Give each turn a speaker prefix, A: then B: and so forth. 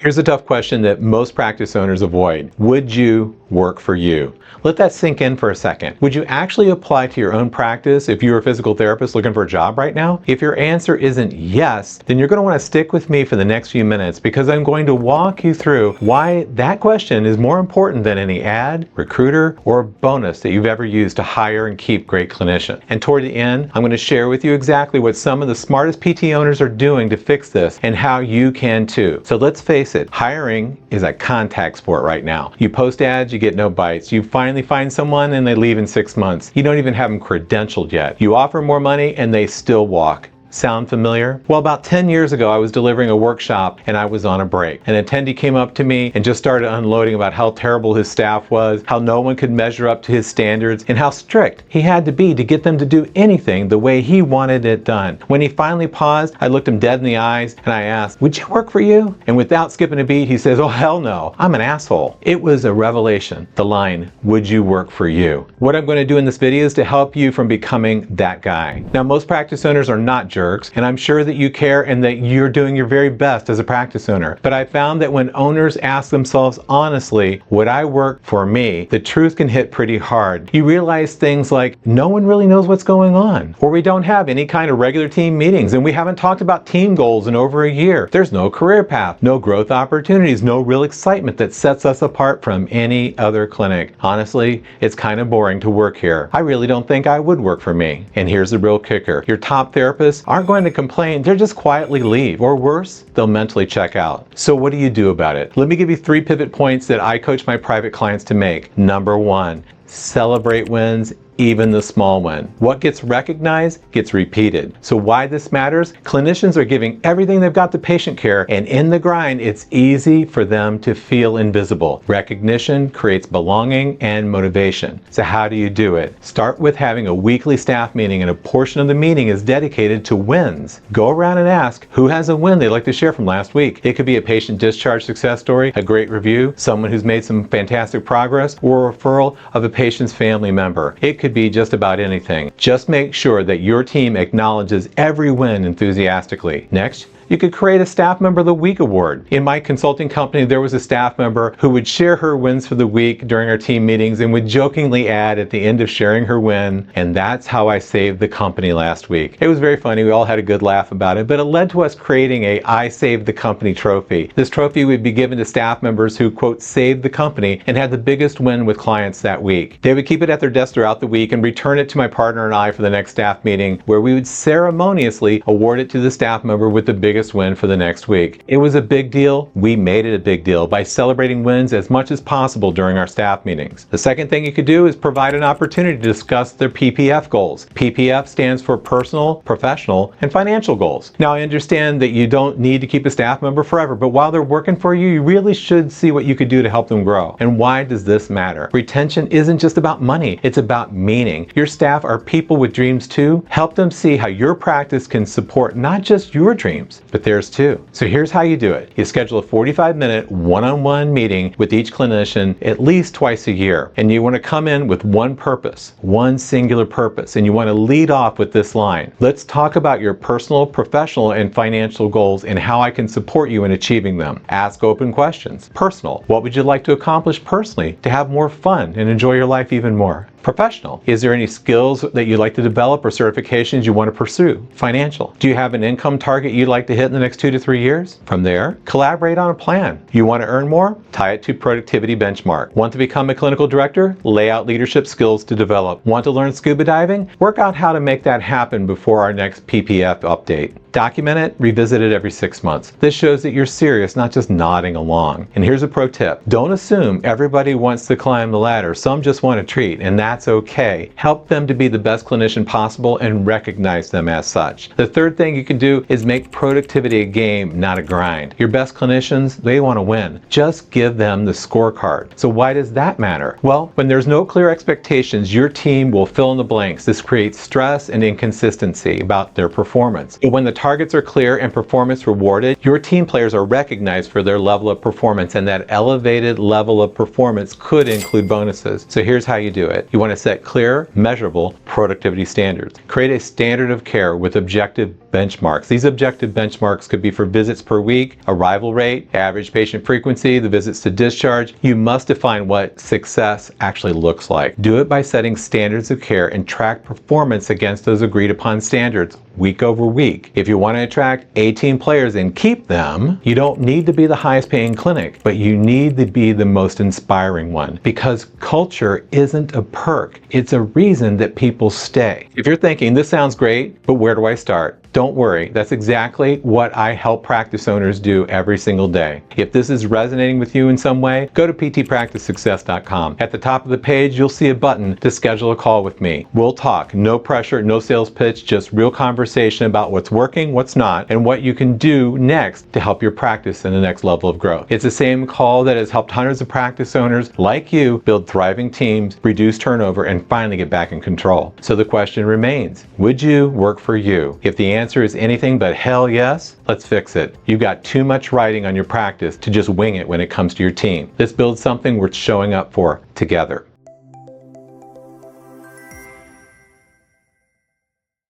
A: Here's a tough question that most practice owners avoid. Would you work for you? Let that sink in for a second. Would you actually apply to your own practice if you were a physical therapist looking for a job right now? If your answer isn't yes, then you're going to want to stick with me for the next few minutes because I'm going to walk you through why that question is more important than any ad, recruiter, or bonus that you've ever used to hire and keep great clinicians. And toward the end, I'm going to share with you exactly what some of the smartest PT owners are doing to fix this and how you can too. So let's face it, hiring is a contact sport right now. You post ads, you get no bites. You finally find someone and they leave in 6 months. You don't even have them credentialed yet. You offer more money and they still walk. Sound familiar? Well, about 10 years ago, I was delivering a workshop and I was on a break. An attendee came up to me and just started unloading about how terrible his staff was, how no one could measure up to his standards, and how strict he had to be to get them to do anything the way he wanted it done. When he finally paused, I looked him dead in the eyes and I asked, "Would you work for you?" And without skipping a beat, he says, "Oh, hell no, I'm an asshole." It was a revelation. The line, "Would you work for you?" What I'm going to do in this video is to help you from becoming that guy. Now, most practice owners are not jerks, and I'm sure that you care and that you're doing your very best as a practice owner. But I found that when owners ask themselves honestly, would I work for me, the truth can hit pretty hard. You realize things like, no one really knows what's going on, or we don't have any kind of regular team meetings, and we haven't talked about team goals in over a year. There's no career path, no growth opportunities, no real excitement that sets us apart from any other clinic. Honestly, it's kind of boring to work here. I really don't think I would work for me. And here's the real kicker. Your top therapists aren't going to complain, they'll just quietly leave, or worse, they'll mentally check out. So what do you do about it? Let me give you 3 pivot points that I coach my private clients to make. Number 1, celebrate wins, even the small one. What gets recognized gets repeated. So why this matters? Clinicians are giving everything they've got to patient care, and in the grind, it's easy for them to feel invisible. Recognition creates belonging and motivation. So how do you do it? Start with having a weekly staff meeting, and a portion of the meeting is dedicated to wins. Go around and ask who has a win they'd like to share from last week. It could be a patient discharge success story, a great review, someone who's made some fantastic progress, or a referral of a patient's family member. It could be just about anything. Just make sure that your team acknowledges every win enthusiastically. Next, you could create a Staff Member of the Week award. In my consulting company, there was a staff member who would share her wins for the week during our team meetings and would jokingly add at the end of sharing her win, "And that's how I saved the company last week." It was very funny. We all had a good laugh about it, but it led to us creating a I Saved the Company trophy. This trophy would be given to staff members who, quote, saved the company and had the biggest win with clients that week. They would keep it at their desk throughout the week and return it to my partner and I for the next staff meeting, where we would ceremoniously award it to the staff member with the biggest win for the next week. It was a big deal. We made it a big deal by celebrating wins as much as possible during our staff meetings. The second thing you could do is provide an opportunity to discuss their PPF goals. PPF stands for personal, professional, and financial goals. Now, I understand that you don't need to keep a staff member forever, but while they're working for you, you really should see what you could do to help them grow. And why does this matter? Retention isn't just about money, it's about meaning. Your staff are people with dreams too. Help them see how your practice can support not just your dreams, but theirs too. So here's how you do it. You schedule a 45-minute one-on-one meeting with each clinician at least twice a year. And you want to come in with one purpose, one singular purpose. And you want to lead off with this line: "Let's talk about your personal, professional, and financial goals and how I can support you in achieving them." Ask open questions. Personal: what would you like to accomplish personally to have more fun and enjoy your life even more? Professional: is there any skills that you'd like to develop or certifications you want to pursue? Financial: do you have an income target you'd like to hit in the next 2 to 3 years? From there, collaborate on a plan. You want to earn more? Tie it to productivity benchmark. Want to become a clinical director? Lay out leadership skills to develop. Want to learn scuba diving? Work out how to make that happen before our next PPF update. Document it, revisit it every 6 months. This shows that you're serious, not just nodding along. And here's a pro tip: don't assume everybody wants to climb the ladder. Some just want a treat, and that's okay. Help them to be the best clinician possible and recognize them as such. The third thing you can do is make productivity a game, not a grind. Your best clinicians, they want to win. Just give them the scorecard. So why does that matter? Well, when there's no clear expectations, your team will fill in the blanks. This creates stress and inconsistency about their performance. But when the targets are clear and performance rewarded, your team players are recognized for their level of performance, and that elevated level of performance could include bonuses. So here's how you do it. You want to set clear, measurable productivity standards. Create a standard of care with objective benchmarks. These objective benchmarks could be for visits per week, arrival rate, average patient frequency, the visits to discharge. You must define what success actually looks like. Do it by setting standards of care and track performance against those agreed upon standards week over week. If you want to attract 18 players and keep them, you don't need to be the highest paying clinic, but you need to be the most inspiring one, because culture isn't a perk. It's a reason that people stay. If you're thinking, this sounds great, but where do I start? Don't worry, that's exactly what I help practice owners do every single day. If this is resonating with you in some way, go to ptpracticesuccess.com. At the top of the page, you'll see a button to schedule a call with me. We'll talk, no pressure, no sales pitch, just real conversation about what's working, what's not, and what you can do next to help your practice in the next level of growth. It's the same call that has helped hundreds of practice owners like you build thriving teams, reduce turnover, and finally get back in control. So the question remains, would you work for you? If the answer is anything but hell yes, let's fix it. You've got too much writing on your practice to just wing it when it comes to your team. Let's build something worth showing up for together.